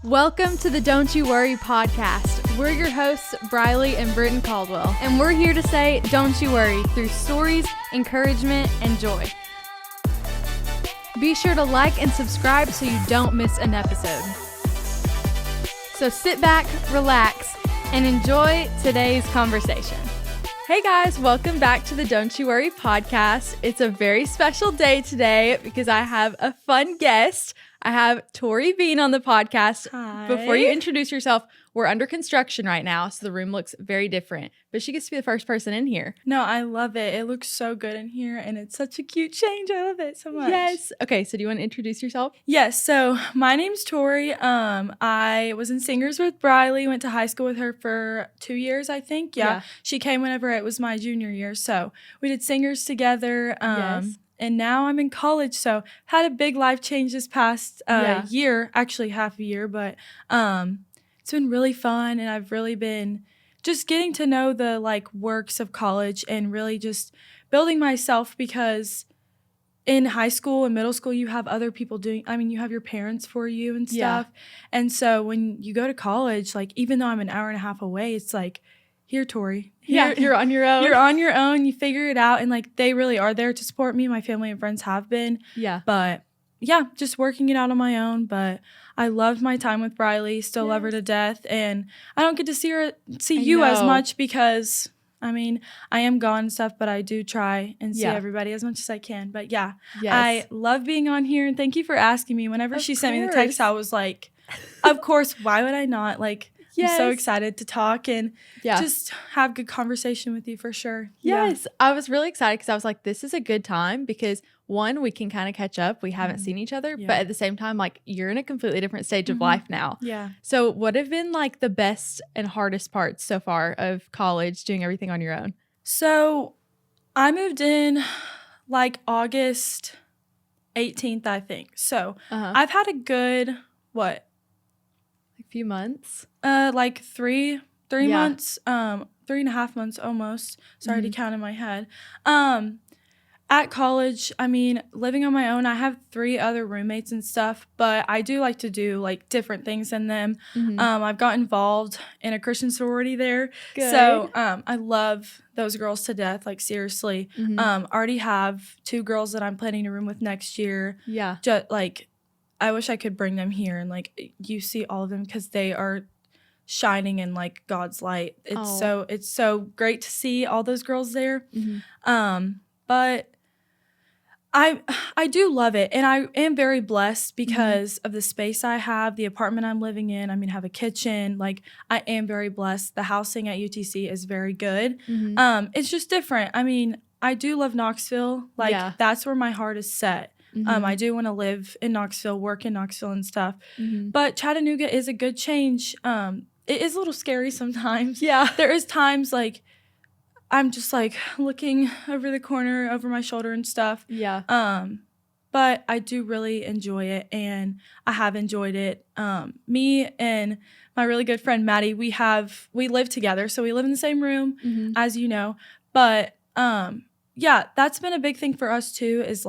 Welcome to the Don't You Worry podcast. We're your hosts, Briley and Britton Caldwell, and we're here to say, don't you worry, through stories, encouragement, and joy. Be sure to like and subscribe so you don't miss an episode. So sit back, relax, and enjoy today's conversation. Hey guys, welcome back to the Don't You Worry podcast. It's a very special day today because I have a fun guest. I have Tori Bean on the podcast. Hi. Before you introduce yourself, we're under construction right now, so the room looks very different. But she gets to be the first person in here. No, I love it. It looks so good in here, and it's such a cute change. I love it so much. Yes. Okay, so do you want to introduce yourself? Yes, so my name's Tori. I was in singers with Briley, went to high school with her for 2 years, I think. Yeah. She came whenever it was my junior year, so we did singers together. Yes. And now I'm in college, so had a big life change this past year, actually half a year, but it's been really fun, and I've really been just getting to know the works of college and really just building myself, because in high school and middle school you have other people you have your parents for you and stuff. And so when you go to college, even though I'm an hour and a half away, it's like, here, Tori. Here, You're on your own. You're on your own. You figure it out. And they really are there to support me. My family and friends have been. Yeah. But yeah, just working it out on my own. But I loved my time with Briley. Still love her to death. And I don't get to see you as much because, I am gone and stuff, but I do try and see everybody as much as I can. But yeah, I love being on here. And thank you for asking me. Whenever she sent me the text, I was like, of course, why would I not? I'm so excited to talk and just have good conversation with you for sure. Yes. I was really excited because I was like, this is a good time because one, we can kind of catch up. We haven't seen each other, but at the same time, you're in a completely different stage of life now. Yeah. So what have been the best and hardest parts so far of college, doing everything on your own? So I moved in August 18th, I think. So I've had a good, few months? 3 months, 3.5 months almost. Sorry to count in my head. At college, living on my own, I have 3 other roommates and stuff, but I do like to do different things than them. I've got involved in a Christian sorority there. Good. So I love those girls to death, seriously. Already have 2 girls that I'm planning to room with next year. Yeah. Just I wish I could bring them here and you see all of them because they are shining in God's light. It's so great to see all those girls there. But I do love it, and I am very blessed because of the space I have, the apartment I'm living in. Have a kitchen. I am very blessed. The housing at UTC is very good. It's just different. I do love Knoxville. That's where my heart is set. I do want to live in Knoxville, work in Knoxville and stuff. But Chattanooga is a good change. It is a little scary sometimes. Yeah. There is times I'm just looking over the corner, over my shoulder and stuff. Yeah. But I do really enjoy it, and I have enjoyed it. Me and my really good friend Maddie, we live together, so we live in the same room, as you know. But that's been a big thing for us too, is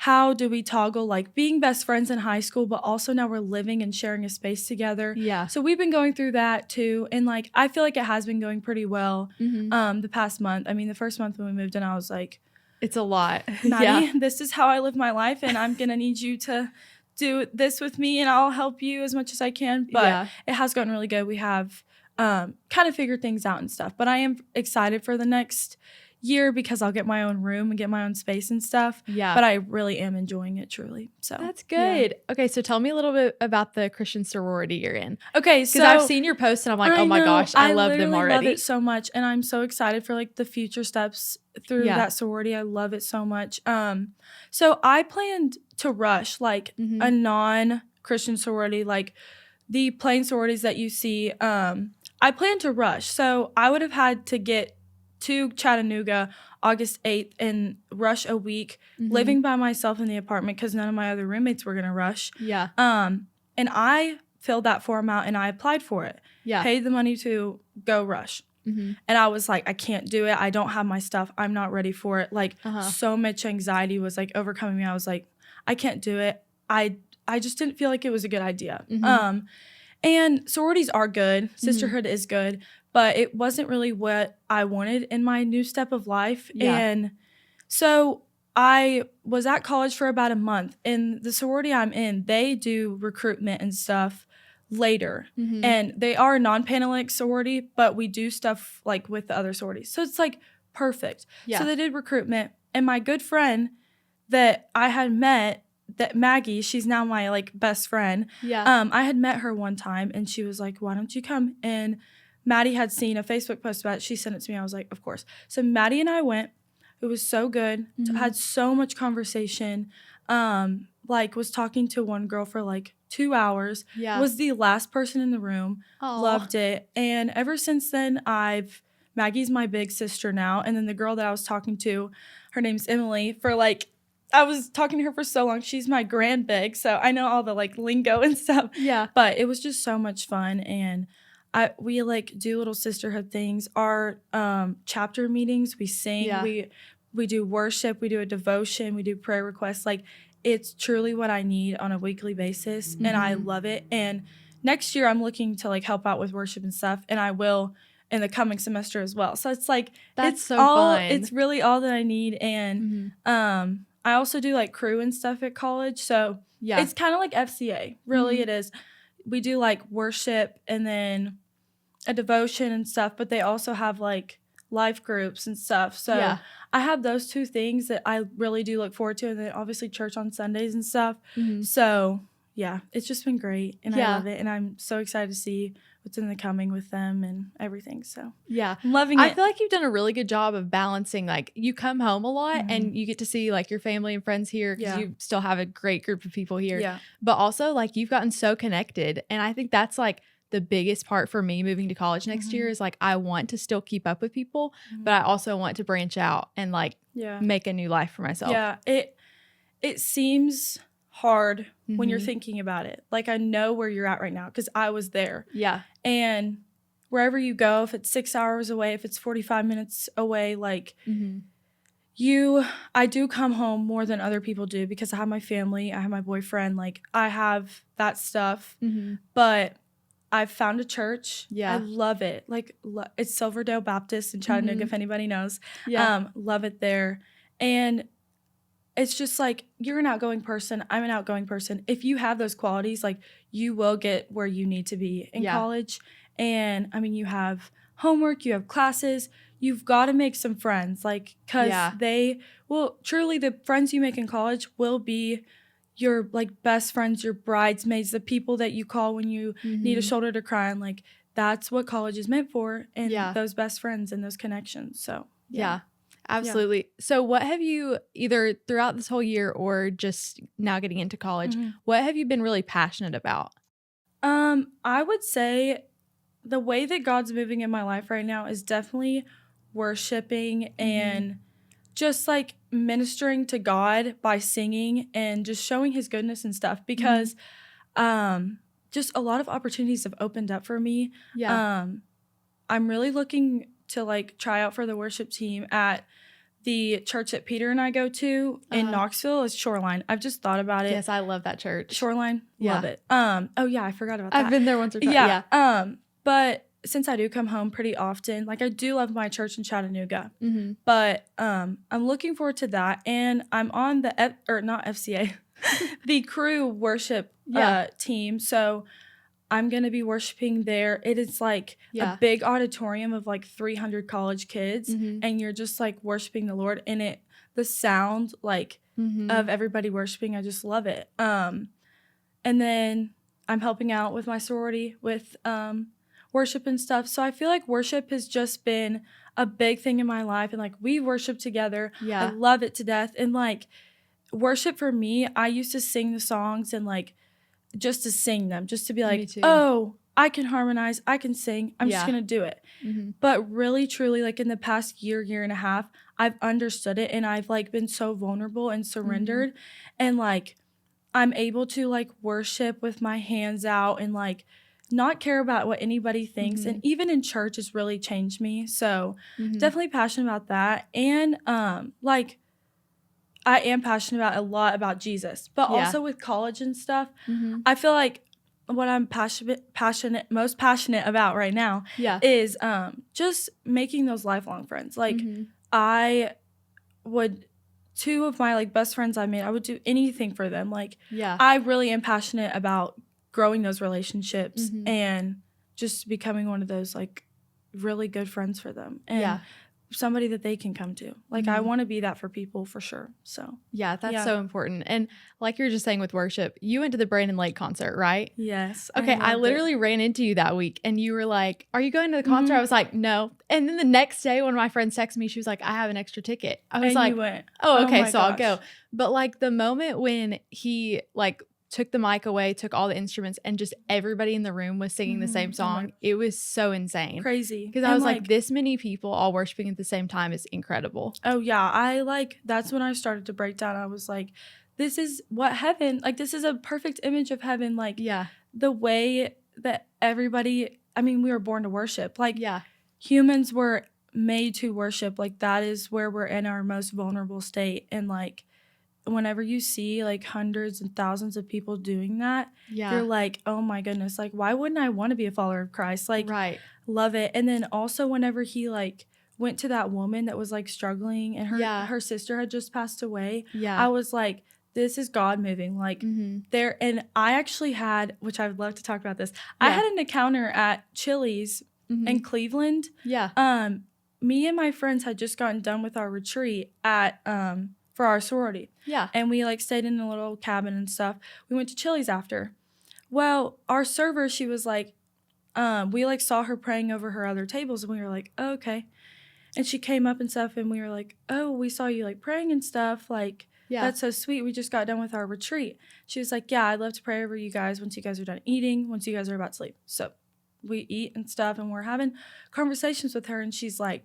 how do we toggle being best friends in high school, but also now we're living and sharing a space together. Yeah. So we've been going through that too. And I feel like it has been going pretty well the past month. The first month when we moved in, I was like, it's a lot. Maddie, this is how I live my life, and I'm going to need you to do this with me, and I'll help you as much as I can. But it has gotten really good. We have kind of figured things out and stuff. But I am excited for the next year because I'll get my own room and get my own space and stuff. Yeah. But I really am enjoying it truly. So that's good. Yeah. Okay, so tell me a little bit about the Christian sorority you're in. Okay, so because I've seen your posts and I'm like, oh my gosh, I love them already. I love it so much, and I'm so excited for the future steps through that sorority. I love it so much. So I planned to rush a non-Christian sorority, the plain sororities that you see. I planned to rush, so I would have had to get to Chattanooga August 8th and rush a week, living by myself in the apartment because none of my other roommates were going to rush. Yeah. And I filled that form out and I applied for it. Yeah. Paid the money to go rush. And I was like, I can't do it. I don't have my stuff. I'm not ready for it. So much anxiety was overcoming me. I was like, I can't do it. I just didn't feel like it was a good idea. Mm-hmm. And sororities are good. Sisterhood is good. But it wasn't really what I wanted in my new step of life. Yeah. And so I was at college for about a month. And the sorority I'm in, they do recruitment and stuff later. Mm-hmm. And they are a non-Panhellenic sorority, but we do stuff like with the other sororities. So it's like perfect. Yeah. So they did recruitment. And my good friend that I had met, that Maggie, she's now my like best friend. Yeah. I had met her one time and she was like, why don't you come? And Maddie had seen a Facebook post about it. She sent it to me. I was like, of course. So Maddie and I went. It was so good. Had so much conversation. Like was talking to one girl for like 2 hours. Yeah. Was the last person in the room. Aww. Loved it. And ever since then, Maggie's my big sister now. And then the girl that I was talking to, her name's Emily, for like, I was talking to her for so long. She's my grand big. So I know all the like lingo and stuff. Yeah. But it was just so much fun. And we like do little sisterhood things. Our chapter meetings, we sing, we do worship, we do a devotion, we do prayer requests. Like it's truly what I need on a weekly basis, and I love it. And next year I'm looking to like help out with worship and stuff, and I will in the coming semester as well. So it's like that's it's so all fun. It's really all that I need. And I also do like crew and stuff at college, so it's kind of like FCA. Really, it is. We do like worship and then a devotion and stuff, but they also have like life groups and stuff. So I have those two things that I really do look forward to, and then obviously church on Sundays and stuff. So yeah, it's just been great, and I love it, and I'm so excited to see what's in the coming with them and everything. So yeah, I'm loving it. I feel like you've done a really good job of balancing, like you come home a lot and you get to see like your family and friends here because you still have a great group of people here, but also like you've gotten so connected, and I think that's like the biggest part for me moving to college next year is like I want to still keep up with people, but I also want to branch out and like make a new life for myself. Yeah, it seems hard when you're thinking about it. Like I know where you're at right now because I was there. Yeah. And wherever you go, if it's 6 hours away, if it's 45 minutes away, like I do come home more than other people do because I have my family, I have my boyfriend, like I have that stuff. But I've found a church. I love it. Like it's Silverdale Baptist in Chattanooga, if anybody knows. Love it there. And it's just like you're an outgoing person. I'm an outgoing person. If you have those qualities, like you will get where you need to be in college. And I mean, you have homework, you have classes. You've got to make some friends, like because truly the friends you make in college will be your like best friends, your bridesmaids, the people that you call when you need a shoulder to cry on. Like that's what college is meant for, and those best friends and those connections. So absolutely. Yeah. So what have you, either throughout this whole year or just now getting into college, what have you been really passionate about? I would say the way that God's moving in my life right now is definitely worshiping and just like ministering to God by singing and just showing his goodness and stuff, because just a lot of opportunities have opened up for me. I'm really looking to like try out for the worship team at the church that Peter and I go to in Knoxville is Shoreline. I've just thought about it. Yes, I love that church. Shoreline, love it. Oh yeah, I forgot about that. I've been there once or twice. But since I do come home pretty often, like I do love my church in Chattanooga. But I'm looking forward to that, and I'm on the not FCA, the crew worship team. So I'm going to be worshiping there. It is like a big auditorium of like 300 college kids, and you're just like worshiping the Lord, and the sound like of everybody worshiping, I just love it. And then I'm helping out with my sorority with worship and stuff. So I feel like worship has just been a big thing in my life, and like we worship together. I love it to death. And like worship for me, I used to sing the songs and like just to sing them, just to be like, oh, I can harmonize, I can sing, I'm just gonna do it. But really truly, like in the past year and a half, I've understood it, and I've like been so vulnerable and surrendered, and like I'm able to like worship with my hands out and like not care about what anybody thinks. And even in church, it's really changed me. So definitely passionate about that. And like I am passionate about a lot about Jesus, but also with college and stuff, I feel like what I'm most passionate about right now is just making those lifelong friends. Like I would, two of my like best friends I made, I would do anything for them. Like I really am passionate about growing those relationships and just becoming one of those like really good friends for them. And somebody that they can come to. Like I want to be that for people for sure. So that's so important. And like you were just saying with worship, you went to the Brandon Lake concert, right? Yes. Okay, I literally ran into you that week and you were like, "Are you going to the concert?" I was like, "No." And then the next day one of my friends texted me, she was like, "I have an extra ticket." I was like, you went. "Oh, okay, so I'll go." But like the moment when he like took the mic away, took all the instruments, and just everybody in the room was singing the same song. It was so insane. Crazy. Because I was like, this many people all worshiping at the same time is incredible. Oh, yeah. That's when I started to break down. I was like, this is what heaven, like, this is a perfect image of heaven. Like, the way that everybody, I mean, we were born to worship. Like, humans were made to worship. Like, that is where we're in our most vulnerable state. And, like, whenever you see like hundreds and thousands of people doing that, you're like, oh my goodness, like why wouldn't I want to be a follower of Christ? Like, love it. And then also whenever he like went to that woman that was like struggling and her sister had just passed away, I was like, this is God moving. Like there. And I actually had, which I would love to talk about this, I had an encounter at Chili's in Cleveland. Me and my friends had just gotten done with our retreat at for our sorority. And we like stayed in a little cabin and stuff. We went to Chili's after. Well, our server, she was like, we like saw her praying over her other tables and we were like, oh, okay. And she came up and stuff and we were like, oh, we saw you like praying and stuff. Like, that's so sweet. We just got done with our retreat. She was like, yeah, I'd love to pray over you guys once you guys are done eating, once you guys are about to sleep. So we eat and stuff and we're having conversations with her and she's like,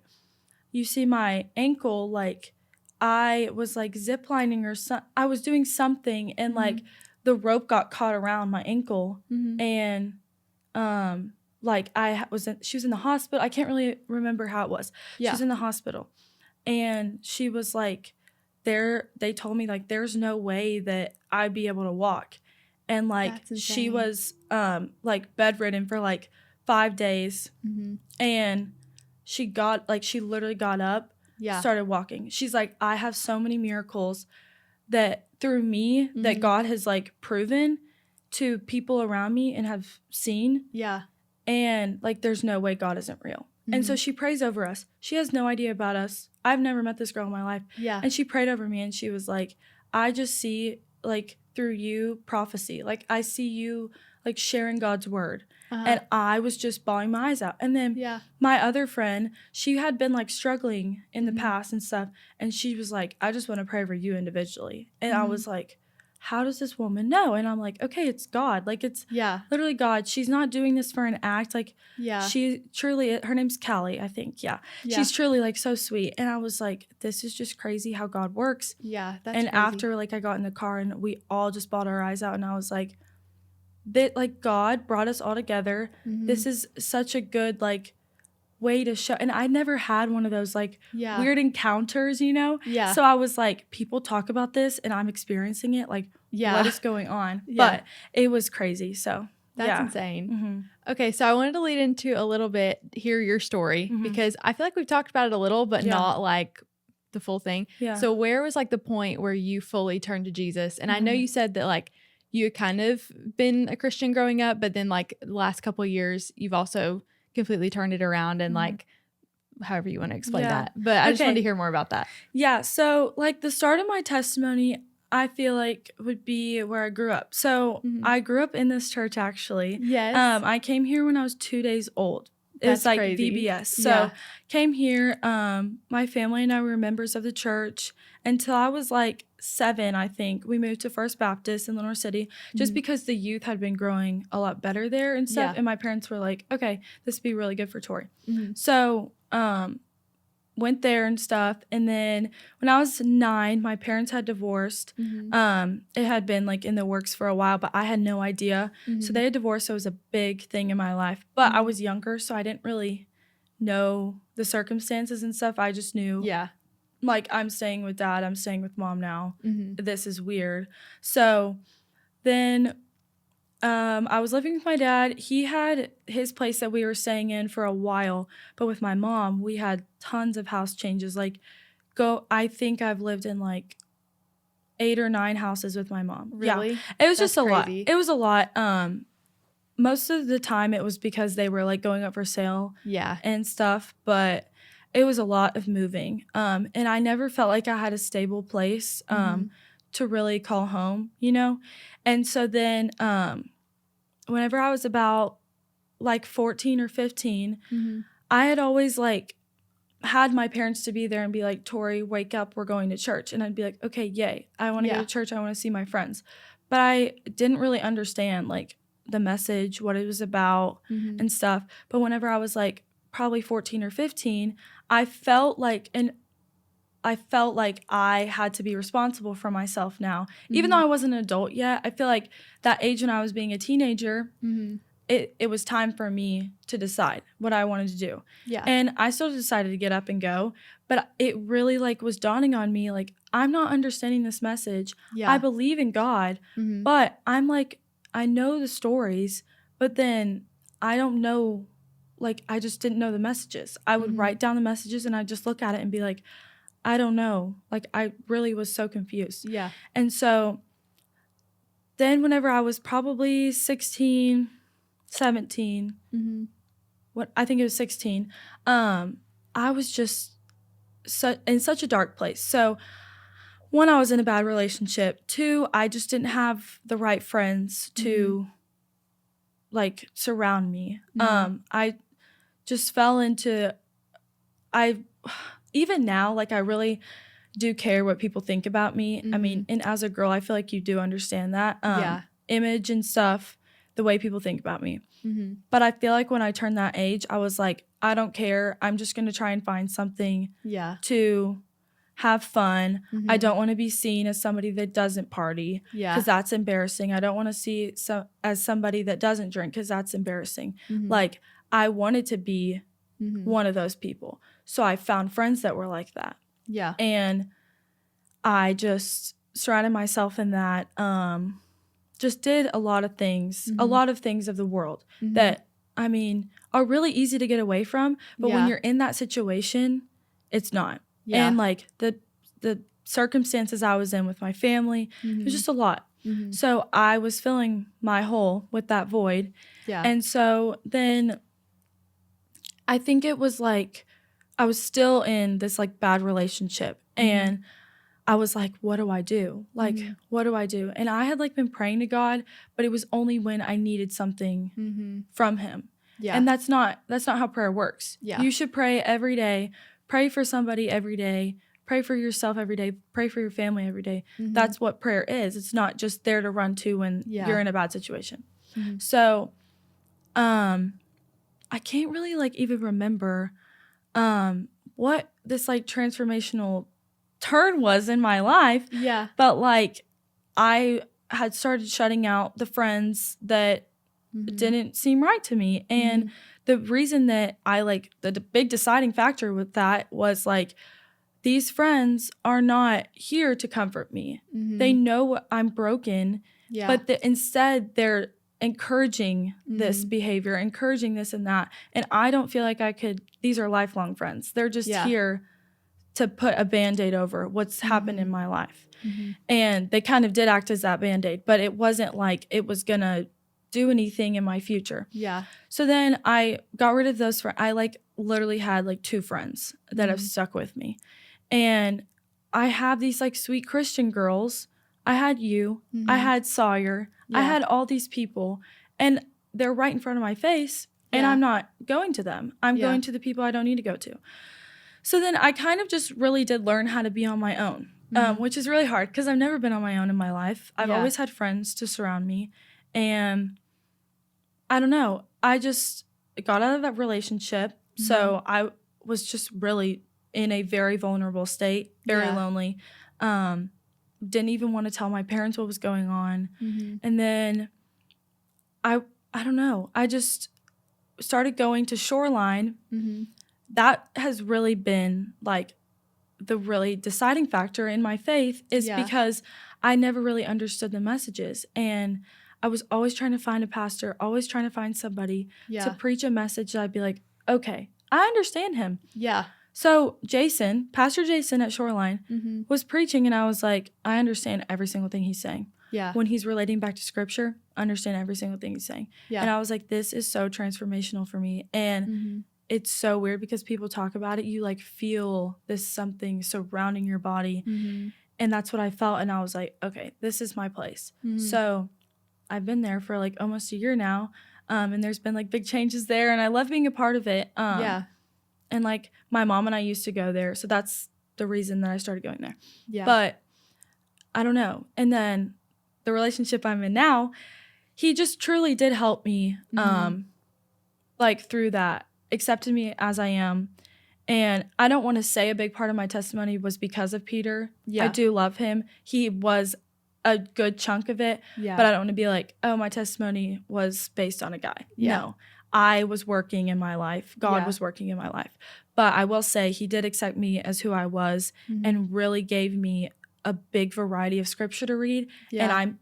you see my ankle, like, I was like ziplining or I was doing something and like the rope got caught around my ankle and like she was in the hospital. I can't really remember how it was. She was in the hospital and she was like they told me like there's no way that I'd be able to walk. And like she was like bedridden for like 5 days and she literally got up, started walking. She's like, I have so many miracles that through me that God has like proven to people around me and have seen. And like, there's no way God isn't real. And so she prays over us. She has no idea about us. I've never met this girl in my life. And she prayed over me and she was like, I just see like through you prophecy. Like I see you like sharing God's word. And I was just bawling my eyes out. And then my other friend, she had been like struggling in the past and stuff. And she was like, I just want to pray for you individually. And I was like, how does this woman know? And I'm like, okay, it's God. Like it's literally God. She's not doing this for an act. Like she truly, her name's Callie, I think. She's truly like so sweet. And I was like, this is just crazy how God works. That's and crazy. After like I got in the car and we all just bawled our eyes out and I was like, that like God brought us all together. This is such a good like way to show. And I never had one of those like weird encounters, you know? So I was like, people talk about this and I'm experiencing it. Like, what is going on? But it was crazy. So that's insane. Okay, so I wanted to lead into a little bit, hear your story because I feel like we've talked about it a little, but not like the full thing. So where was like the point where you fully turned to Jesus? And I know you said that like you had kind of been a Christian growing up, but then like the last couple of years, you've also completely turned it around and like however you want to explain that. But I just wanted to hear more about that. So like the start of my testimony, I feel like would be where I grew up. So I grew up in this church actually. I came here when I was 2 days old. It was like crazy. VBS. So came here. My family and I were members of the church until I was like 7, I think. We moved to First Baptist in Lenore City just because the youth had been growing a lot better there and stuff. And my parents were like, okay, this would be really good for Tori. So went there and stuff. And then when I was 9, my parents had divorced. It had been like in the works for a while, but I had no idea. So they had divorced. So it was a big thing in my life. But I was younger, so I didn't really know the circumstances and stuff. I just knew like, I'm staying with dad, I'm staying with mom now. Mm-hmm. This is weird. So then I was living with my dad. He had his place that we were staying in for a while, but with my mom, we had tons of house changes. Like, I think I've lived in like 8 or 9 houses with my mom. Really? Yeah. It was That's just a lot. crazy. It was a lot. Most of the time it was because they were like going up for sale Yeah. and stuff, but it was a lot of moving. And I never felt like I had a stable place to really call home, you know? And so then whenever I was about like 14 or 15, I had always like had my parents to be there and be like, Tori, wake up, we're going to church. And I'd be like, okay, yay. I want to go to church. I want to see my friends. But I didn't really understand like the message, what it was about and stuff. But whenever I was like probably 14 or 15, I felt like I had to be responsible for myself now. Even though I wasn't an adult yet, I feel like that age when I was being a teenager, it was time for me to decide what I wanted to do. Yeah. And I still decided to get up and go, but it really like was dawning on me, like, I'm not understanding this message. Yeah. I believe in God, but I'm like, I know the stories, but then I don't know, like, I just didn't know the messages. I would write down the messages and I'd just look at it and be like, I don't know. Like, I really was so confused. Yeah. And so then whenever I was probably 16, 17, I think it was 16, I was just in such a dark place. So 1, I was in a bad relationship. 2, I just didn't have the right friends to like surround me. I just fell into, even now, like, I really do care what people think about me. I mean, and as a girl, I feel like you do understand that image and stuff, the way people think about me. But I feel like when I turned that age, I was like, I don't care. I'm just going to try and find something to have fun. I don't want to be seen as somebody that doesn't party because that's embarrassing. I don't want to see as somebody that doesn't drink because that's embarrassing. Like, I wanted to be one of those people. So I found friends that were like that. Yeah. And I just surrounded myself in that, just did a lot of things of the world that, I mean, are really easy to get away from. But when you're in that situation, it's not. Yeah. And like the circumstances I was in with my family, it was just a lot. So I was filling my hole with that void. Yeah. And so then I think it was like I was still in this like bad relationship and I was like, what do I do? Like, what do I do? And I had like been praying to God, but it was only when I needed something from him. Yeah. And that's not how prayer works. Yeah. You should pray every day. Pray for somebody every day. Pray for yourself every day. Pray for your family every day. That's what prayer is. It's not just there to run to when you're in a bad situation. So, I can't really like even remember what this like transformational turn was in my life. Yeah. But like I had started shutting out the friends that didn't seem right to me. And the reason that I like the big deciding factor with that was like, these friends are not here to comfort me. They know I'm broken, but instead they're encouraging this behavior, encouraging this and that. And I don't feel like I could, these are lifelong friends. They're just here to put a Band-Aid over what's happened in my life. And they kind of did act as that Band-Aid, but it wasn't like it was going to do anything in my future. Yeah. So then I got rid of those friends. I like literally had like 2 friends that have stuck with me. And I have these like sweet Christian girls. I had you. I had Sawyer. I had all these people. And they're right in front of my face. And I'm not going to them. I'm going to the people I don't need to go to. So then I kind of just really did learn how to be on my own, which is really hard because I've never been on my own in my life. I've always had friends to surround me. And I don't know. I just got out of that relationship. So I was just really in a very vulnerable state, very lonely. Didn't even want to tell my parents what was going on. And then I don't know. I just started going to Shoreline. That has really been like the really deciding factor in my faith is because I never really understood the messages. And I was always trying to find a pastor, always trying to find somebody to preach a message that I'd be like, okay, I understand him. Yeah. So Pastor Jason at Shoreline was preaching, and I was like, I understand every single thing he's saying. Yeah. When he's relating back to scripture, understand every single thing he's saying. Yeah. And I was like, this is so transformational for me. And it's so weird because people talk about it. You like feel this something surrounding your body. And that's what I felt. And I was like, okay, this is my place. So I've been there for like almost a year now. And there's been like big changes there. And I love being a part of it. And like my mom and I used to go there. So that's the reason that I started going there. Yeah. But I don't know. And then the relationship I'm in now, he just truly did help me like through that, accepted me as I am. And I don't want to say a big part of my testimony was because of Peter. Yeah. I do love him. He was a good chunk of it. Yeah. But I don't want to be like, oh, my testimony was based on a guy. Yeah. No. I was working in my life. God was working in my life. But I will say he did accept me as who I was and really gave me a big variety of scripture to read. Yeah. And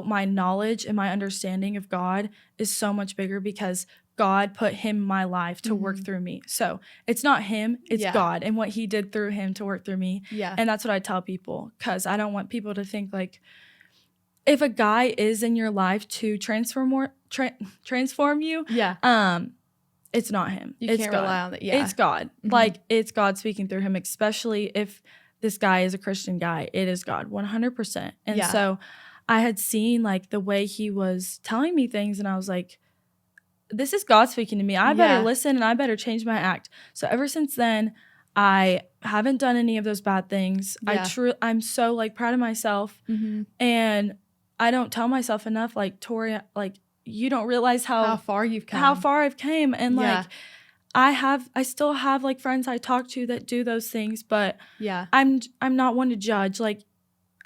my knowledge and my understanding of God is so much bigger because God put him in my life to work through me. So it's not him, it's God and what he did through him to work through me. Yeah. And that's what I tell people, because I don't want people to think like, if a guy is in your life to transform you, it's not him. You can't rely on it. Yeah. It's God. Like, it's God speaking through him, especially if this guy is a Christian guy. It is God, 100%. And so I had seen, like, the way he was telling me things, and I was like, this is God speaking to me. I better listen, and I better change my act. So ever since then, I haven't done any of those bad things. Yeah. I'm so, like, proud of myself. And I don't tell myself enough, like, Tori, like, you don't realize how far you've come. How far I've came. And like I still have like friends I talk to that do those things, but I'm not one to judge. Like,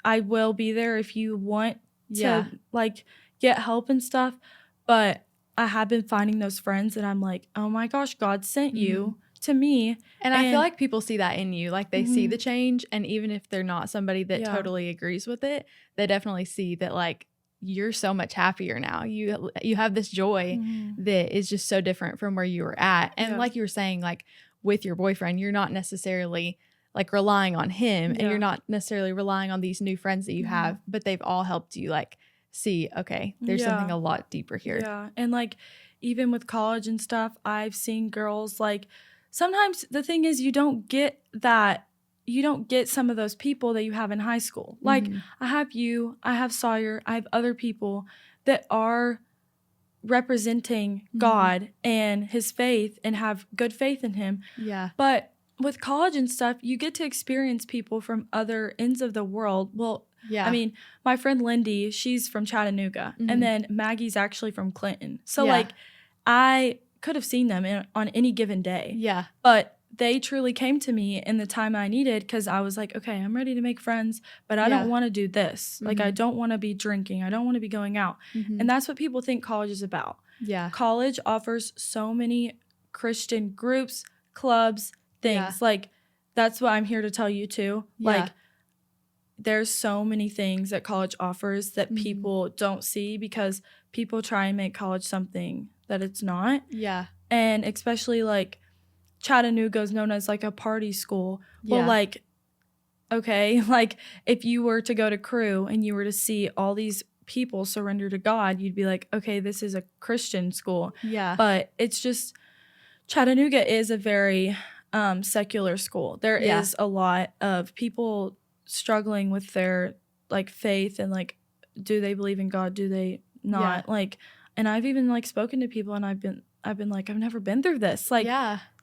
I will be there if you want to like get help and stuff. But I have been finding those friends that I'm like, oh my gosh, God sent you to me. And I feel like people see that in you. Like, they see the change, and even if they're not somebody that totally agrees with it, they definitely see that, like, you're so much happier now. You have this joy that is just so different from where you were at. And like you were saying, like, with your boyfriend, you're not necessarily like relying on him, and you're not necessarily relying on these new friends that you have, but they've all helped you like see, okay, there's something a lot deeper here. Yeah. And like, even with college and stuff, I've seen girls, like, sometimes the thing is, you don't get some of those people that you have in high school. Like, I have you, I have Sawyer, I have other people that are representing God and his faith and have good faith in him. Yeah. But with college and stuff, you get to experience people from other ends of the world. Well, I mean, my friend Lindy, she's from Chattanooga, and then Maggie's actually from Clinton. So like, I could have seen them on any given day. Yeah. But they truly came to me in the time I needed, because I was like, okay, I'm ready to make friends, but I don't want to do this. Like, I don't want to be drinking. I don't want to be going out. And that's what people think college is about. Yeah. College offers so many Christian groups, clubs, things. Yeah. Like, that's what I'm here to tell you too. Yeah. Like, there's so many things that college offers that people don't see, because people try and make college something that it's not. Yeah. And especially like Chattanooga is known as like a party school. Well, like, okay, like if you were to go to Crew and you were to see all these people surrender to God, you'd be like, okay, this is a Christian school. Yeah. But it's just, Chattanooga is a very secular school. There is a lot of people struggling with their like faith and like, do they believe in God? Do they not? Like, and I've even like spoken to people, and I've been like, I've never been through this. Like,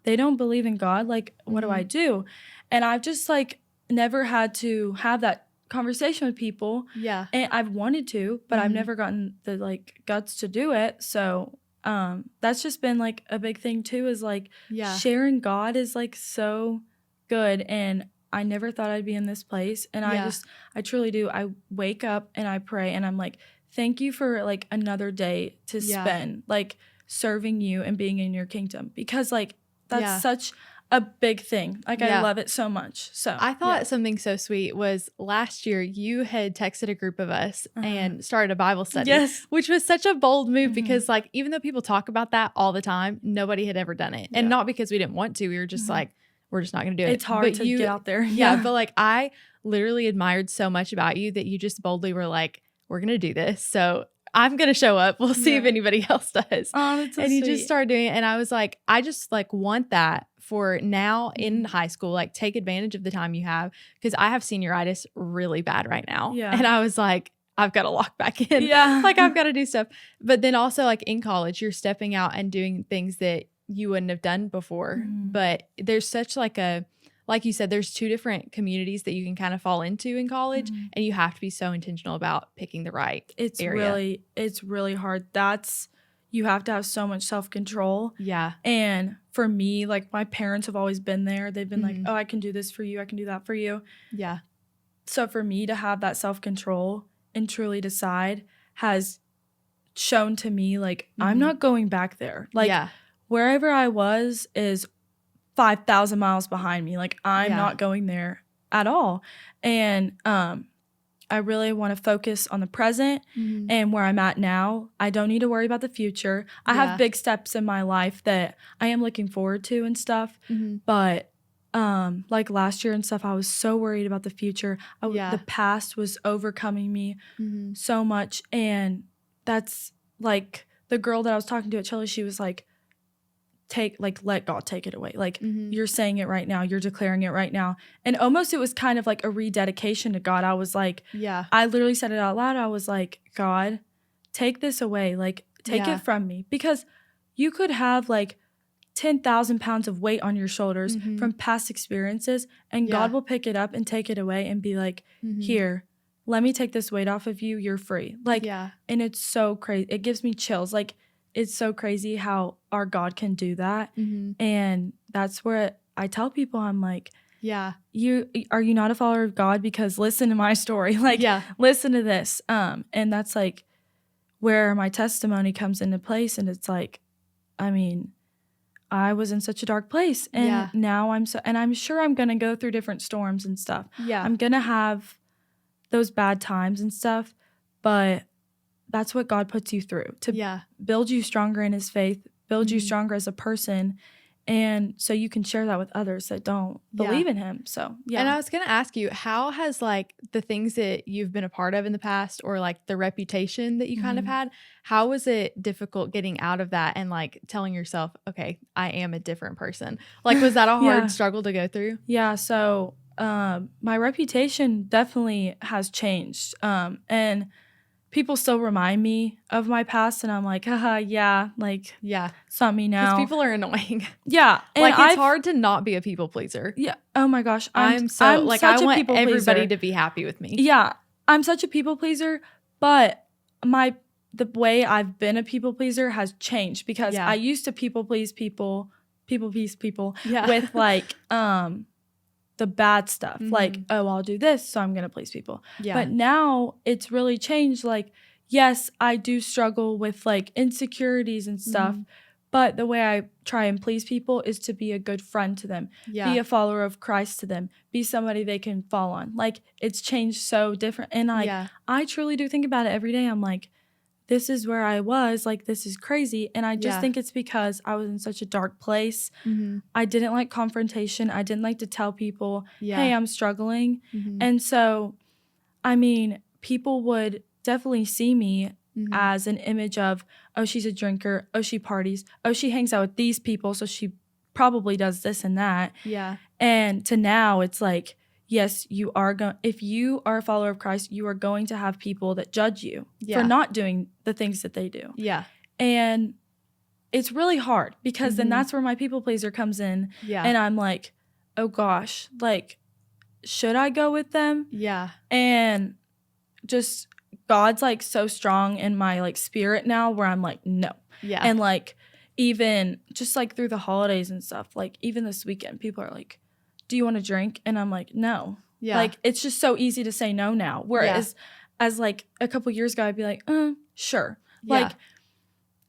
they don't believe in God. Like, what do I do? And I've just like never had to have that conversation with people. Yeah. And I've wanted to, but I've never gotten the like guts to do it. So that's just been like a big thing too, is like sharing God is like so good. And I never thought I'd be in this place. And I truly do. I wake up and I pray, and I'm like, thank you for like another day to spend like serving you and being in your kingdom, because like that's such a big thing. Like, I love it so much. So I thought something so sweet was last year you had texted a group of us and started a Bible study. Yes. Which was such a bold move because, like, even though people talk about that all the time, nobody had ever done it. And not because we didn't want to. We were just like, we're just not going to do it. It's hard to get out there. Yeah. But, like, I literally admired so much about you that you just boldly were like, we're going to do this. So I'm going to show up. We'll see if anybody else does. Oh, that's so and you sweet. just started doing it. And I was like, I just like want that for now in high school. Like, take advantage of the time you have, because I have senioritis really bad right now. Yeah. And I was like, I've got to lock back in. Yeah. Like, I've got to do stuff. But then also, like, in college, you're stepping out and doing things that you wouldn't have done before. But there's such like you said, there's 2 different communities that you can kind of fall into in college, and you have to be so intentional about picking the right area. It's really hard. You have to have so much self-control. Yeah. And for me, like, my parents have always been there. They've been like, oh, I can do this for you. I can do that for you. Yeah. So for me to have that self-control and truly decide has shown to me, like, I'm not going back there. Like, wherever I was is 5,000 miles behind me. Like, I'm not going there at all. And I really want to focus on the present and where I'm at now. I don't need to worry about the future. I have big steps in my life that I am looking forward to and stuff. But like last year and stuff, I was so worried about the future. The past was overcoming me so much. And that's the girl that I was talking to at Chile, she was like, let God take it away. Like, you're saying it right now. You're declaring it right now. And almost it was kind of like a rededication to God. I was like, I literally said it out loud. I was like, God, take this away. Like, take it from me. Because you could have like 10,000 pounds of weight on your shoulders from past experiences, and God will pick it up and take it away and be like, here, let me take this weight off of you. You're free. Like, and it's so crazy. It gives me chills. Like, it's so crazy how our God can do that. And that's where I tell people, I'm like, are you not a follower of God? Because listen to my story. Like, listen to this. And that's like where my testimony comes into place. And it's like, I mean, I was in such a dark place, and now I'm sure I'm going to go through different storms and stuff. I'm going to have those bad times and stuff, but that's what God puts you through to build you stronger in his faith, build you stronger as a person. And so you can share that with others that don't believe in him. So, And I was going to ask you, how has like the things that you've been a part of in the past, or like the reputation that you kind of had, how was it difficult getting out of that and like telling yourself, okay, I am a different person? Like, was that a hard struggle to go through? Yeah. So my reputation definitely has changed. And people still remind me of my past, and I'm like, haha, it's not me now. Because people are annoying. Yeah. And like, it's hard to not be a people pleaser. Yeah. Oh my gosh. I'm I want everybody to be happy with me. Yeah. I'm such a people pleaser, but the way I've been a people pleaser has changed, because I used to people please people with like, the bad stuff, like, oh, I'll do this, so I'm gonna please people. But now it's really changed. Like, yes, I do struggle with like insecurities and stuff, but the way I try and please people is to be a good friend to them, be a follower of Christ to them, be somebody they can fall on. Like, it's changed so different. And like, I truly do think about it every day. I'm like, this is where I was, like, this is crazy. And I just think it's because I was in such a dark place. I didn't like confrontation. I didn't like to tell people, hey, I'm struggling. And so, I mean, people would definitely see me as an image of, oh, she's a drinker. Oh, she parties. Oh, she hangs out with these people, so she probably does this and that. And to now, it's like, yes, you are going. If you are a follower of Christ, you are going to have people that judge you for not doing the things that they do. And it's really hard, because then that's where my people pleaser comes in. And I'm like, oh gosh, like, should I go with them? And just God's like so strong in my like spirit now, where I'm like, no. And like, even just like through the holidays and stuff, like even this weekend, people are like, do you want to drink? And I'm like, no. Like, it's just so easy to say no now. Whereas as like a couple years ago, I'd be like, sure. Like,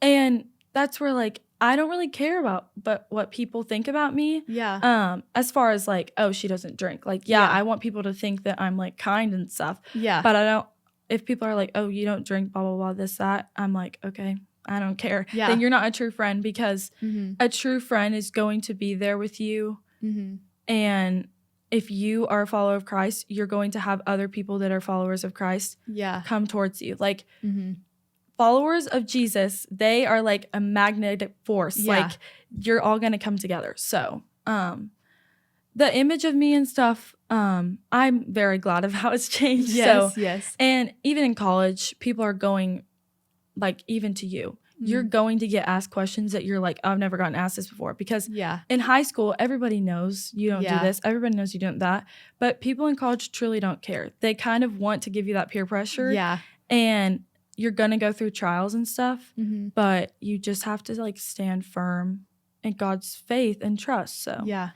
and that's where like I don't really care about what people think about me. Yeah. As far as like, oh, she doesn't drink. Like, I want people to think that I'm like kind and stuff. Yeah. But I don't, if people are like, oh, you don't drink, blah, blah, blah, this, that, I'm like, okay, I don't care. Yeah. Then you're not a true friend, because a true friend is going to be there with you. And if you are a follower of Christ, you're going to have other people that are followers of Christ come towards you. Like, followers of Jesus, they are like a magnetic force. Yeah. Like, you're all going to come together. So, the image of me and stuff, I'm very glad of how it's changed. Yes, so, yes. And even in college, people are going, like, even to you. You're going to get asked questions that you're like, oh, I've never gotten asked this before. Because in high school, everybody knows you don't do this. Everybody knows you don't that. But people in college truly don't care. They kind of want to give you that peer pressure. Yeah. And you're going to go through trials and stuff. But you just have to, like, stand firm in God's faith and trust. So, yeah.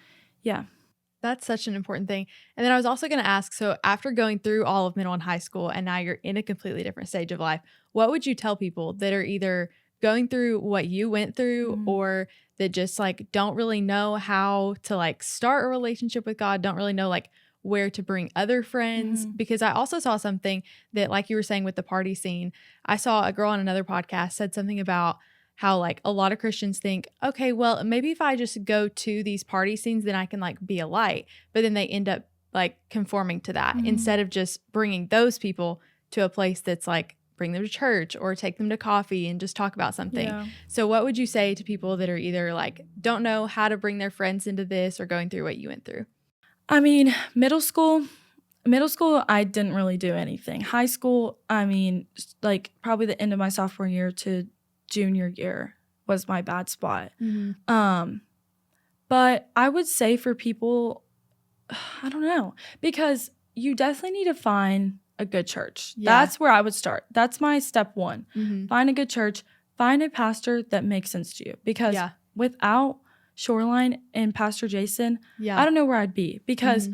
That's such an important thing. And then I was also going to ask, so after going through all of middle and high school, and now you're in a completely different stage of life, what would you tell people that are either going through what you went through or that just like don't really know how to like start a relationship with God, don't really know like where to bring other friends? Because I also saw something that, like you were saying with the party scene, I saw a girl on another podcast said something about how like a lot of Christians think, okay, well, maybe if I just go to these party scenes, then I can like be a light. But then they end up like conforming to that instead of just bringing those people to a place that's like bring them to church or take them to coffee and just talk about something. Yeah. So what would you say to people that are either like don't know how to bring their friends into this or going through what you went through? I mean, middle school, I didn't really do anything. High school, I mean, like probably the end of my sophomore year to junior year was my bad spot. But I would say for people, I don't know, because you definitely need to find a good church. That's where I would start. That's my step one. Find a good church, find a pastor that makes sense to you, because without Shoreline and Pastor Jason, I don't know where I'd be, because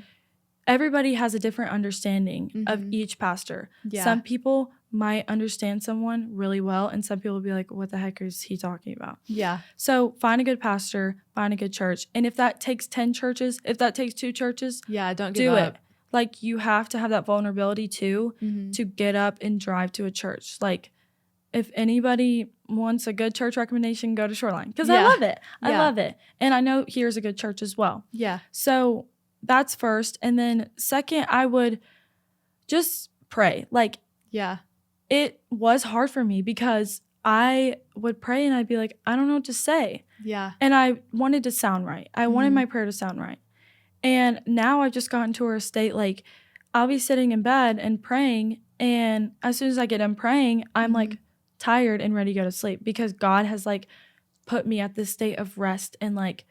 everybody has a different understanding of each pastor. Some people might understand someone really well, and some people will be like, what the heck is he talking about? So find a good pastor, find a good church. And if that takes 10 churches, if that takes 2 churches, don't give up. Like, you have to have that vulnerability too, to get up and drive to a church. Like, if anybody wants a good church recommendation, go to Shoreline, because I love it. I love it. And I know here's a good church as well. So that's first. And then second, I would just pray. Like, it was hard for me, because I would pray and I'd be like, I don't know what to say. And I wanted to sound right. I wanted my prayer to sound right. And now I've just gotten to a state, like, I'll be sitting in bed and praying, and as soon as I get done praying, I'm like tired and ready to go to sleep, because God has like put me at this state of rest and like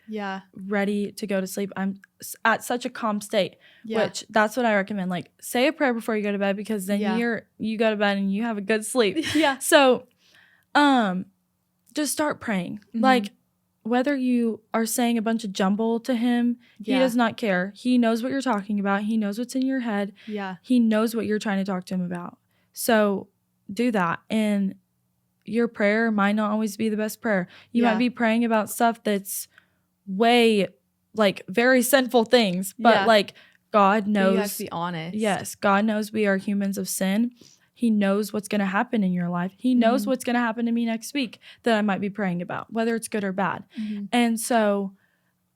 ready to go to sleep. I'm at such a calm state, which that's what I recommend. Like, say a prayer before you go to bed, because then you go to bed and you have a good sleep. So just start praying. Like, whether you are saying a bunch of jumble to him, he does not care. He knows what you're talking about. He knows what's in your head. He knows what you're trying to talk to him about. So do that. And your prayer might not always be the best prayer. You might be praying about stuff that's way, like, very sinful things. But, like, God knows. You have to be honest. Yes. God knows we are humans of sin. He knows what's going to happen in your life. He knows what's going to happen to me next week that I might be praying about, whether it's good or bad. And so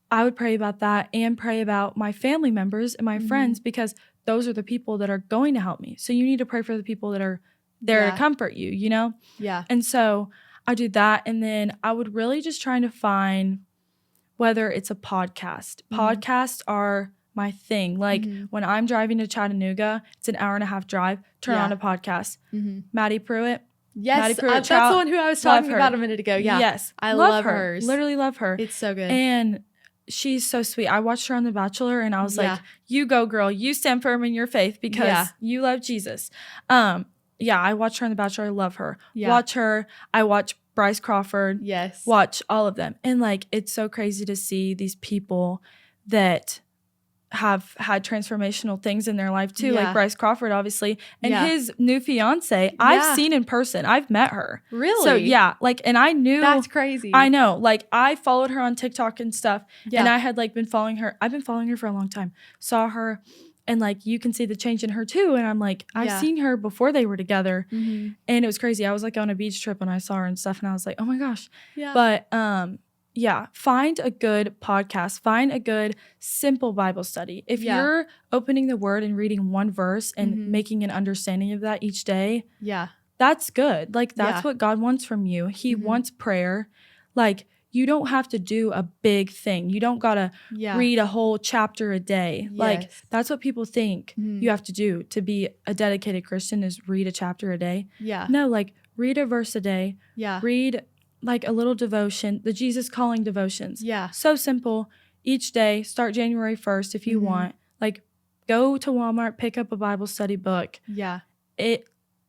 I would pray about that, and pray about my family members and my friends, because those are the people that are going to help me. So you need to pray for the people that are there to comfort you, you know? And so I do that. And then I would really just trying to find, whether it's a podcast. Podcasts are my thing. Like, when I'm driving to Chattanooga, it's an 1.5-hour drive, turn on a podcast. Maddie Pruitt. Yes, that's the one who I was talking about a minute ago. Yes. I love hers. Literally love her. It's so good. And she's so sweet. I watched her on The Bachelor, and I was like, you go, girl. You stand firm in your faith, because you love Jesus. I watched her on The Bachelor. I love her. Watch her. I watch Bryce Crawford. Watch all of them. And like, it's so crazy to see these people that have had transformational things in their life too, Yeah. like Bryce Crawford, obviously, and Yeah. his new fiance, Yeah. I've seen in person. I've met her. Really? So yeah, like, and I knew That's crazy. I know, like, I followed her on TikTok and stuff, Yeah. and I had like been following her. I've been following her for a long time. Saw her, and like you can see the change in her too. And I'm like, I've Yeah. seen her before they were together, Mm-hmm. and it was crazy. I was like on a beach trip when I saw her and stuff, and I was like, oh my gosh. Yeah. But yeah, find a good podcast. Find a good simple Bible study. If Yeah. you're opening the Word and reading one verse and Mhm. making an understanding of that each day, Yeah. that's good. Like, that's Yeah. what God wants from you. He Mhm. wants prayer. Like, you don't have to do a big thing. You don't gotta Yeah. read a whole chapter a day. Like, Yes. that's what people think Mhm. you have to do to be a dedicated Christian, is read a chapter a day. Yeah. No, like, read a verse a day. Yeah. Read like a little devotion, the Jesus Calling devotions. Yeah. So simple. Each day, start January 1st if you Mhm. want. Like, go to Walmart, pick up a Bible study book. Yeah.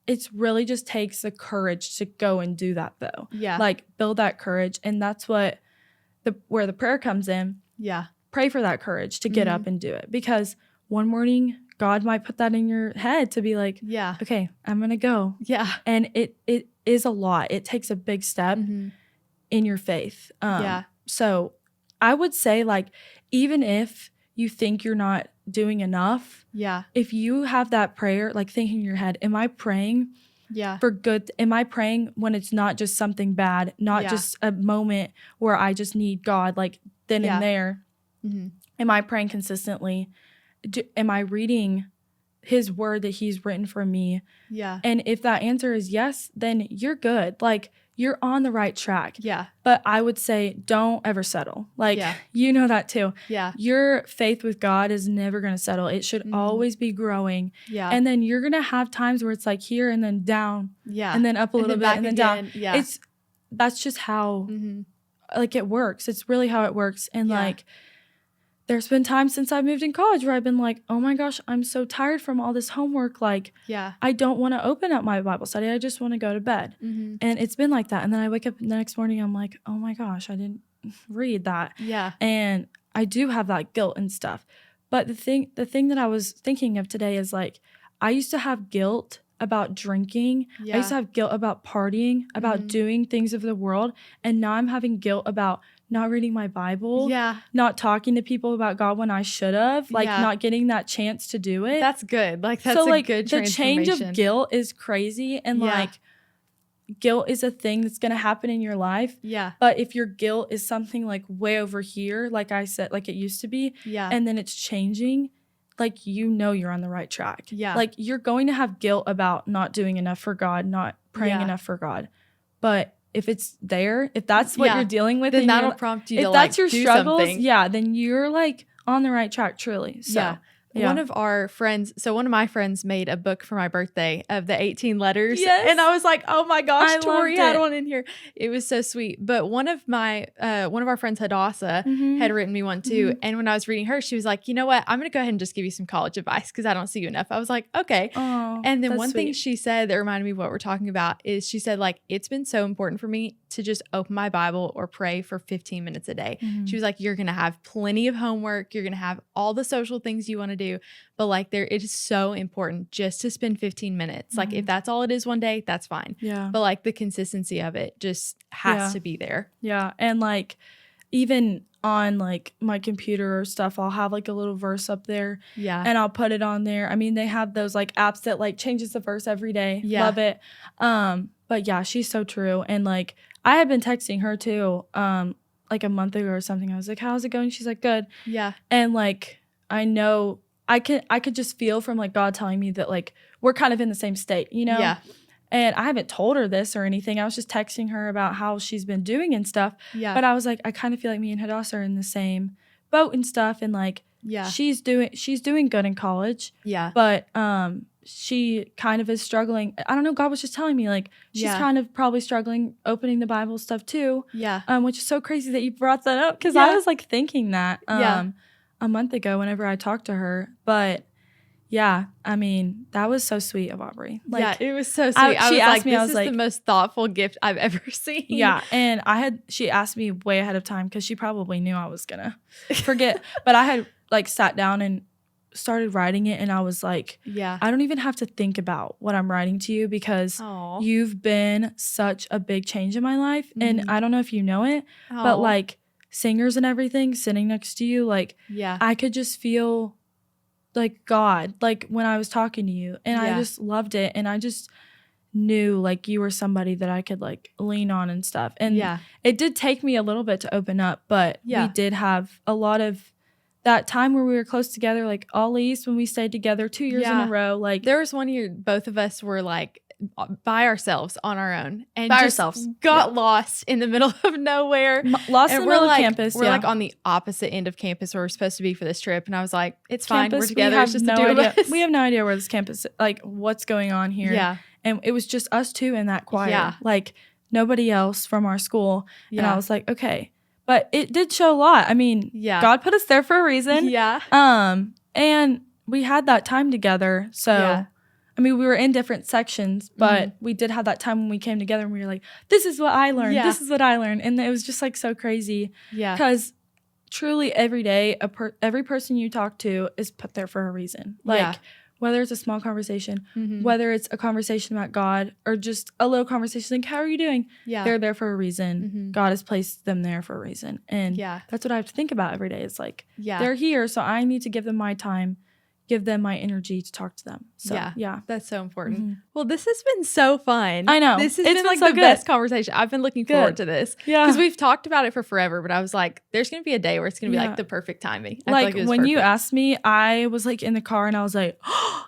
It's really just takes the courage to go and do that though. Yeah. Like, build that courage, and that's what where the prayer comes in. Yeah. Pray for that courage to get Mhm. up and do it, because one morning God might put that in your head to be like, Yeah. okay, I'm gonna go. Yeah. And it is a lot. It takes a big step Mhm. in your faith. Yeah. So I would say, like, even if you think you're not doing enough, Yeah. if you have that prayer, like, thinking in your head, am I praying Yeah. for good? Am I praying when it's not just something bad, not Yeah. just a moment where I just need God, like, then Yeah. and there? Mhm. Am I praying consistently? Am I reading his word that he's written for me? Yeah. And if that answer is yes, then you're good. Like, you're on the right track. Yeah. But I would say, don't ever settle. Like, Yeah. you know that too. Yeah. Your faith with God is never going to settle. It should Mhm. always be growing. Yeah. And then you're going to have times where it's like here and then down yeah. and then up a little bit back and then again. down. Yeah. That's just how, Mhm. like, it works. It's really how it works. And Yeah. like, there's been times since I moved in college where I've been like, oh my gosh, I'm so tired from all this homework. Like, Yeah. I don't want to open up my Bible study. I just want to go to bed. Mhm. And it's been like that. And then I wake up the next morning, I'm like, oh my gosh, I didn't read that. Yeah. And I do have that guilt and stuff. But the thing that I was thinking of today is, like, I used to have guilt about drinking. Yeah. I used to have guilt about partying, about Mhm. doing things of the world. And now I'm having guilt about not reading my Bible, Yeah. not talking to people about God when I should have, like, Yeah. not getting that chance to do it. That's good. Like, that's So, a like, good the change transformation. of guilt is crazy. And Yeah. like, guilt is a thing that's going to happen in your life. Yeah. But if your guilt is something like way over here, like I said, like it used to be, Yeah. and then it's changing, like, you know, you're on the right track. Yeah. Like, you're going to have guilt about not doing enough for God, not praying Yeah. enough for God. But if it's there, if that's what Yeah. you're dealing with, then in your that'll li- prompt you if to, that's like, your do struggles, something. yeah, then you're like on the right track, truly. So, Yeah. yeah. One of our friends, so one of my friends made a book for my birthday of the 18 letters. Yes. And I was like, oh my gosh, I Tori loved had it. one in here. It was so sweet. But one of our friends, Hadassah, Mhm. had written me one too. Mhm. And when I was reading her, she was like, you know what? I'm going to go ahead and just give you some college advice because I don't see you enough. I was like, okay. Oh, And then that's one thing sweet. she said that reminded me of what we're talking about is she said, like, it's been so important for me to just open my Bible or pray for 15 minutes a day. Mhm. She was like, you're going to have plenty of homework. You're going to have all the social things you want to do. But like, it is so important just to spend 15 minutes. Like, if that's all it is one day, that's fine. Yeah. But like, the consistency of it just has Yeah. to be there. Yeah. And like, even on like my computer or stuff, I'll have like a little verse up there Yeah. and I'll put it on there. I mean, they have those like apps that like changes the verse every day. Yeah. Love it. But yeah, she's so true. And like, I had been texting her too, like a month ago or something. I was like, how's it going? She's like, good. Yeah. And like, I know I could just feel from like God telling me that like we're kind of in the same state, you know? Yeah. And I haven't told her this or anything. I was just texting her about how she's been doing and stuff. Yeah. But I was like, I kind of feel like me and Hadassah are in the same boat and stuff. And like, Yeah. she's doing good in college, Yeah. but she kind of is struggling. I don't know. God was just telling me like she's Yeah. kind of probably struggling opening the Bible stuff too. Yeah. Which is so crazy that you brought that up because Yeah. I was like thinking that Yeah. a month ago whenever I talked to her. But yeah, I mean, that was so sweet of Aubrey. Like, yeah. It was so sweet. she was asked like, me, I this was is like- the most thoughtful gift I've ever seen. yeah, and she asked me way ahead of time because she probably knew I was gonna forget. But I had like sat down and started writing it, and I was like, I don't even have to think about what I'm writing to you because you've been such a big change in my life. And I don't know if you know it, but like singers and everything sitting next to you, like I could just feel like God, like when I was talking to you, and I just loved it. And I just knew like you were somebody that I could like lean on and stuff. And it did take me a little bit to open up, but we did have a lot of that time where we were close together, like all East when we stayed together 2 years in a row. Like there was one year both of us were like by ourselves on our own and got lost in the middle of nowhere. Lost in the middle of campus. We're like on the opposite end of campus where we're supposed to be for this trip. And I was like, it's fine. We're together. It's just the two of us. We have no idea where this campus, like what's going on here. Yeah. And it was just us two in that choir. Yeah. Like nobody else from our school. Yeah. And I was like, okay. But it did show a lot. I mean, God put us there for a reason. Yeah. And we had that time together. So, I mean, we were in different sections, but we did have that time when we came together and we were like, this is what I learned. Yeah. This is what I learned. And it was just like so crazy. Yeah. Because truly every day, every person you talk to is put there for a reason. Like, whether it's a small conversation, whether it's a conversation about God or just a little conversation like, how are you doing? Yeah. They're there for a reason. God has placed them there for a reason. And that's what I have to think about every day. It's like, they're here, so I need to give them my time, give them my energy to talk to them. So, that's so important. Well, this has been so fun. I know. This has been like so the best conversation. I've been looking forward to this. Yeah. Because we've talked about it for forever, but I was like, there's going to be a day where it's going to be like the perfect timing. Like when you asked me, I was like in the car and I was like,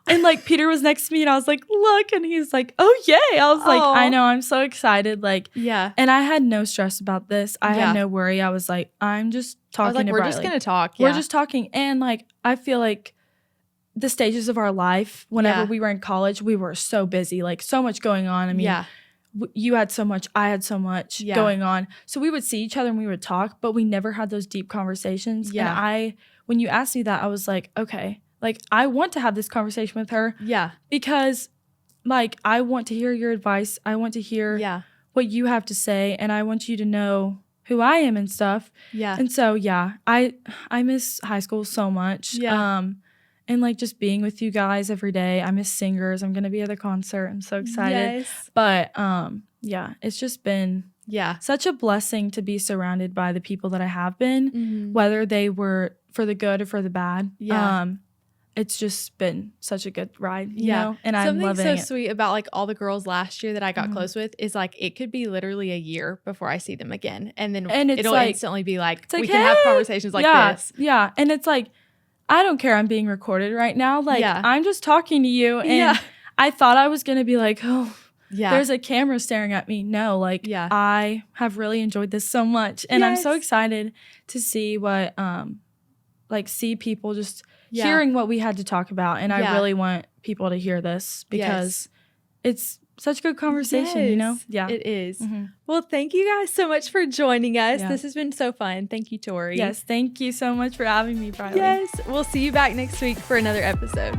and like Peter was next to me and I was like, look, and he was like, oh yay. I was like, I know, I'm so excited. Like, and I had no stress about this. I had no worry. I was like, I'm just talking to we're Briley. Just going to talk. We're just talking. And like, I feel like the stages of our life, whenever we were in college, we were so busy, like so much going on. I mean, you had so much, I had so much going on. So we would see each other and we would talk, but we never had those deep conversations. Yeah. And when you asked me that, I was like, okay, like I want to have this conversation with her. Yeah. Because like, I want to hear your advice. I want to hear what you have to say. And I want you to know who I am and stuff. Yeah. And so, I miss high school so much. Yeah. And like just being with you guys every day. I miss singers. I'm going to be at the concert. I'm so excited. Yes. But it's just been such a blessing to be surrounded by the people that I have been, whether they were for the good or for the bad. Yeah. It's just been such a good ride, you know? And I'm loving it. Something so sweet about like all the girls last year that I got close with is like it could be literally a year before I see them again. And then it'll like, instantly be like we can have conversations like this. Yeah. And it's like, I don't care I'm being recorded right now. Like, I'm just talking to you. And I thought I was going to be like, there's a camera staring at me. No, like, I have really enjoyed this so much. And I'm so excited to see what, see people just hearing what we had to talk about. And I really want people to hear this because it's such a good conversation, you know? Yeah. It is. Well, thank you guys so much for joining us. This has been so fun. Thank you, Tori. Yes, thank you so much for having me, Briley. Yes. We'll see you back next week for another episode.